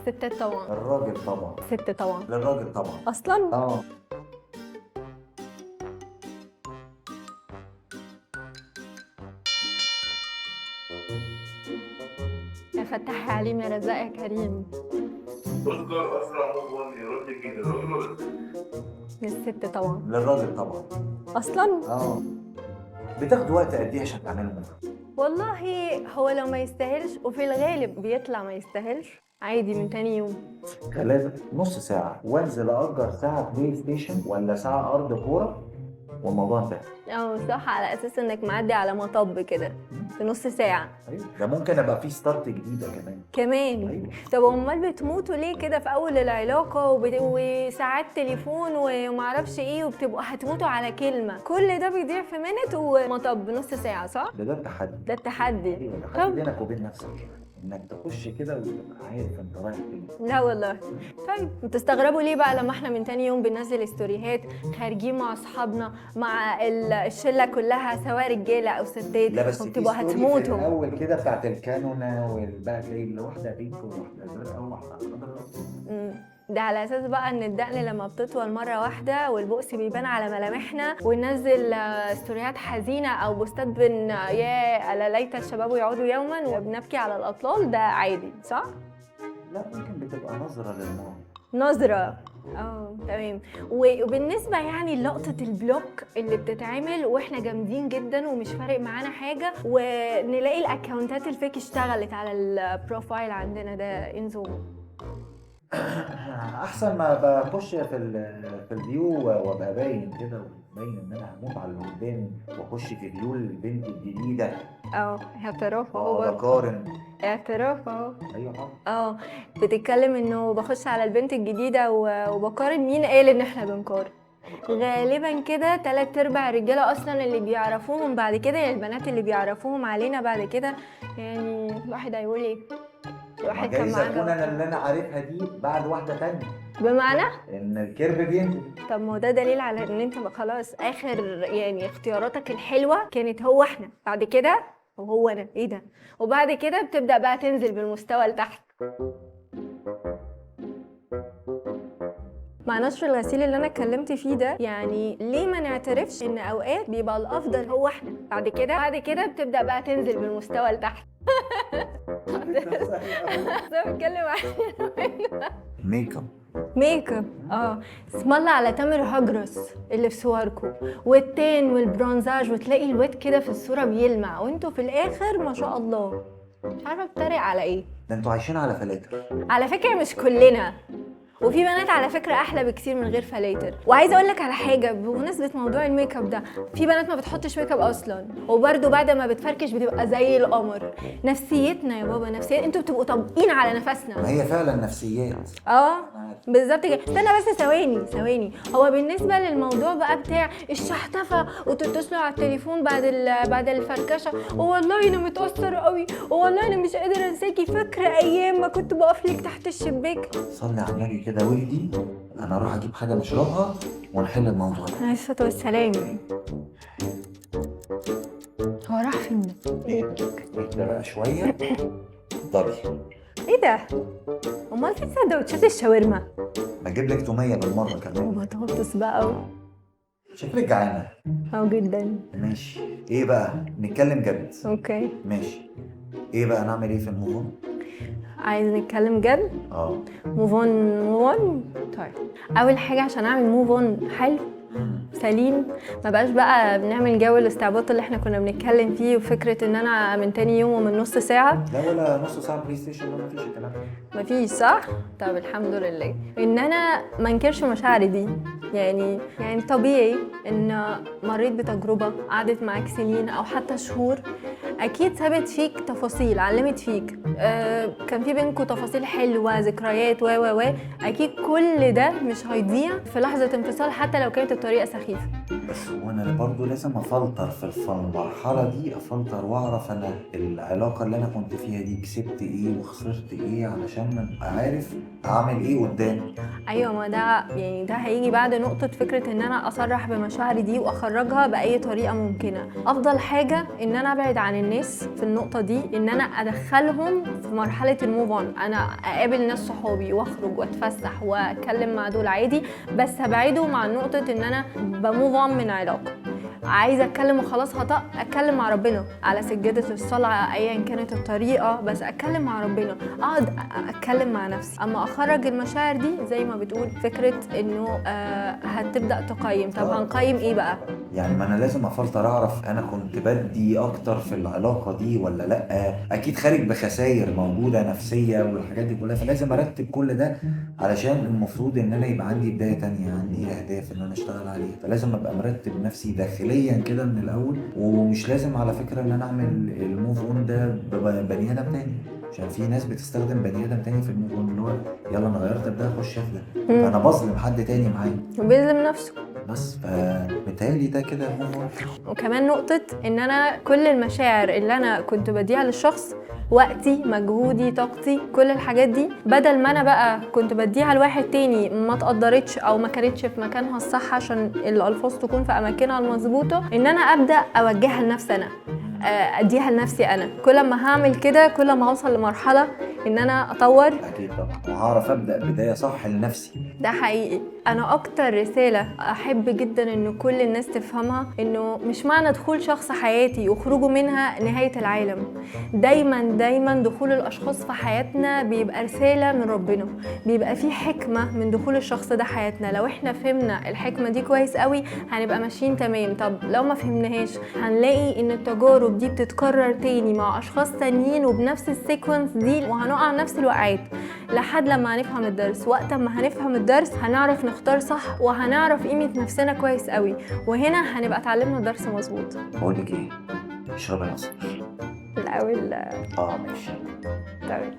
ستات طبعا. الراجل طبعا. ست طبعا. للراجل طبعا. اصلا يا فتاح يا عليم يا رزاق يا كريم. اذكر اسرع موفون يرد بين الرجل والست. للست طبعا. للراجل طبعا. اصلا بتاخد وقت قد ايه عشان تعمله موف؟ والله هو لو ما يستاهلش، وفي الغالب بيطلع ما يستاهلش، عادي من تاني يوم. لازم نص ساعة وانزل أجر ساعة بلاي ستيشن ولا ساعة أرض كورة والموضوع انتهى. صح، على اساس انك معدي على مطب كده في نص ساعة. أيوة. ده ممكن ابقى في ستارت جديدة كمان. أيوة. طب امال بتموتوا ليه كده في اول العلاقة وساعات تليفون ومعرفش ايه، وبتبقوا هتموتوا على كلمة، كل ده بيضيع في منت ومطب نص ساعة، صح؟ ده التحدي. ده التحدي. ايوه التحدي بينك وبين نفسك، انك تخش كده وتبقى عارف انت رايح فين. لا والله. طيب بتستغربوا ليه بقى لما احنا من تاني يوم بننزل ستوريهات خارجين مع اصحابنا مع الشله كلها سواء رجاله او ستات؟ لا بس وبتبقوا في ستوري هتموتوا في الاول كده بتاعت الكانونا والبقى تلاقي اللي واحده بينك وواحده زرقاء وواحده خضراء. ده على اساس بقى ان الدقن لما بتطول مره واحده والبؤس بيبان على ملامحنا، وننزل ستوريات حزينه او بوستات يا الا ليت الشباب يعودوا يوما وبنبكي على الاطلال، ده عادي صح؟ لا ممكن بتبقى نظره للماضي. نظرة. تمام. وبالنسبة يعني لقطة البلوك اللي بتتعمل واحنا جامدين جدا ومش فارق معانا حاجة، ونلاقي الاكونتات الفيك اشتغلت على البروفايل عندنا، ده انزو احسن ما بخش في الفيو وابقى باين كده وباين ان انا هموت على اللي قدامي، واخش في فيو البنت الجديده. اعتراف اهو. بقارن. اعتراف اهو. ايوه طبعا. بتتكلم انه بخش على البنت الجديده وبقارن. مين قال ان احنا بنقارن؟ غالبا كده 3/4 الرجاله اصلا اللي بيعرفوهم بعد كده، يعني البنات اللي بيعرفوهم علينا بعد كده، يعني الواحد هيقول ايه؟ الواحد كان جايز اكون معانا انا اللي انا عارفها دي بعد واحده تانية، بمعنى ان الكيرف بينزل. طب ما هو ده دليل على ان انت خلاص اخر يعني اختياراتك الحلوه كانت هو احنا، بعد كده وهو انا ايه ده، وبعد كده بتبدا بقى تنزل بالمستوى لتحت. مع نشر الغسيل اللي انا اتكلمت فيه ده، يعني ليه ما نعترفش ان اوقات بيبقى الافضل هو احنا، بعد كده بتبدا بقى تنزل بالمستوى لتحت. ده بتكلم ميك اب. ميك اب. اسم الله على تامر هجرس اللي في صوركم، والتان والبرونزاج، وتلاقي الواد كده في الصوره بيلمع وانتوا في الاخر ما شاء الله. مش عارفه اتريق على ايه. ده انتوا عايشين على فلاتر. على فكره مش كلنا، وفي بنات على فكره احلى بكتير من غير فلاتر. وعايزه اقول لك على حاجه بمناسبه موضوع الميك اب ده، في بنات ما بتحطش ميك اب اصلا وبرده بعد ما بتفركش بتبقى زي القمر. نفسيتنا يا بابا، نفسيات، انتوا بتبقوا طابقين على نفسنا. ما هي فعلا نفسيات. بالظبط كده. استنى بس ثواني. هو بالنسبه للموضوع بقى بتاع الشحتفه وتتصلوا على التليفون بعد الفركشه، والله انا متاثر قوي، والله انا مش قادر انساكي، فاكره ايام ما كنت بقف لك تحت الشباك. صلي على النبي كده واهدي، انا اروح اجيب حاجه نشربها ونحل الموضوع ده. عليه الصلاه والسلام. هو راح فين ده؟ اهدى بقى شويه. ضري. ايه ده؟ امال فين سندوتشات الشاورما؟ اجيب لك توميه بالمره كمان. وبطاطس بقى شكلك جعانه. جدا. ماشي. ايه بقى نتكلم جد؟ اوكي ماشي. ايه بقى نعمل ايه في الموضوع؟ عايز نتكلم جد؟ موف اون. طيب اول حاجه عشان اعمل موف اون حلو سليم، ما بقاش بقى بنعمل جو الاستعباط اللي احنا كنا بنتكلم فيه، وفكره ان انا من تاني يوم ومن نص ساعه. لا ولا نص ساعه بلاي ستيشن، ولا مفيش الكلام ده. مفيش صح؟ طب الحمد لله ان انا ما انكرش مشاعري دي. يعني طبيعي ان مريت بتجربه قعدت معاك سنين او حتى شهور، اكيد سابت فيك تفاصيل، علمت فيك، كان في بينكم تفاصيل حلوه، ذكريات و اكيد كل ده مش هيضيع في لحظه انفصال حتى لو كانت الطريقه سخيفه. بس هو انا برضه لازم افلتر في المرحله دي، افلتر واعرف انا العلاقه اللي انا كنت فيها دي كسبت ايه وخسرت ايه، علشان ابقى عارف اعمل ايه قدام. ايوه، ما ده يعني ده هيجي بعد نقطة فكرة ان انا اصرح بمشاعري دي واخرجها باي طريقة ممكنة. افضل حاجة ان انا ابعد عن الناس في النقطة دي، ان انا ادخلهم في مرحلة الموف اون. انا اقابل ناس صحابي واخرج واتفسح واتكلم مع دول عادي، بس هبعدهم عن نقطة ان انا بموف اون من علاقة. عايزه اتكلم وخلاص هطق اتكلم مع ربنا على سجاده الصلاه ايا كانت الطريقه، بس اتكلم مع ربنا، اقعد اتكلم مع نفسي. اما اخرج المشاعر دي زي ما بتقول فكره انه هتبدا تقيم. طب هنقيم ايه بقى؟ يعني ما انا لازم افلتر اعرف انا كنت بدي اكتر في العلاقه دي ولا لا. اكيد خارج بخسائر موجوده نفسيه والحاجات دي كلها، فلازم ارتب كل ده علشان المفروض ان انا يبقى عندي بدايه تانية، عندي اهداف ان انا اشتغل عليها. فلازم ابقى مرتب نفسي داخليا كده من الاول، ومش لازم على فكره ان انا اعمل الموف اون ده ببني ادم تاني، عشان في ناس بتستخدم بني ادم تاني في الموف اون، اللي هو يلا انا غيرت ده اخش في ده، فانا بظلم حد تاني معايا وبيظلم نفسه. بس. فبالتالي ده كده هو. وكمان نقطة ان انا كل المشاعر اللي انا كنت بديها للشخص، وقتي، مجهودي، طاقتي، كل الحاجات دي، بدل ما انا بقى كنت بديها لواحد تاني ما تقدرتش او ما كانتش في مكانها الصح عشان الالفاظ تكون في اماكنها المظبوطة، ان انا ابدا اوجهها لنفسي انا، اديها لنفسي انا. كل ما هعمل كده كل ما هوصل لمرحلة ان انا اطور. اكيد طبعا، وهعرف ابدا بدايه صح لنفسي. ده حقيقي. انا اكتر رسالة احب جدا ان كل الناس تفهمها، انه مش معنى دخول شخص حياتي وخروجه منها نهاية العالم. دايما دخول الاشخاص في حياتنا بيبقى رسالة من ربنا، بيبقى فيه حكمة من دخول الشخص ده حياتنا. لو احنا فهمنا الحكمة دي كويس قوي هنبقى ماشيين تمام. طب لو ما فهمناهاش هنلاقي ان التجارب دي بتتكرر تاني مع اشخاص تانيين وبنفس السيكونس دي، وهنقع نفس الوقعات لحد لما هنفهم الدرس. وقت ما هنفهم الدرس هنعرف نختار صح، وهنعرف قيمة نفسنا كويس قوي، وهنا هنبقى اتعلمنا الدرس مظبوط. بقول لك ايه، اشربي عصير الاول ماشي. تمام.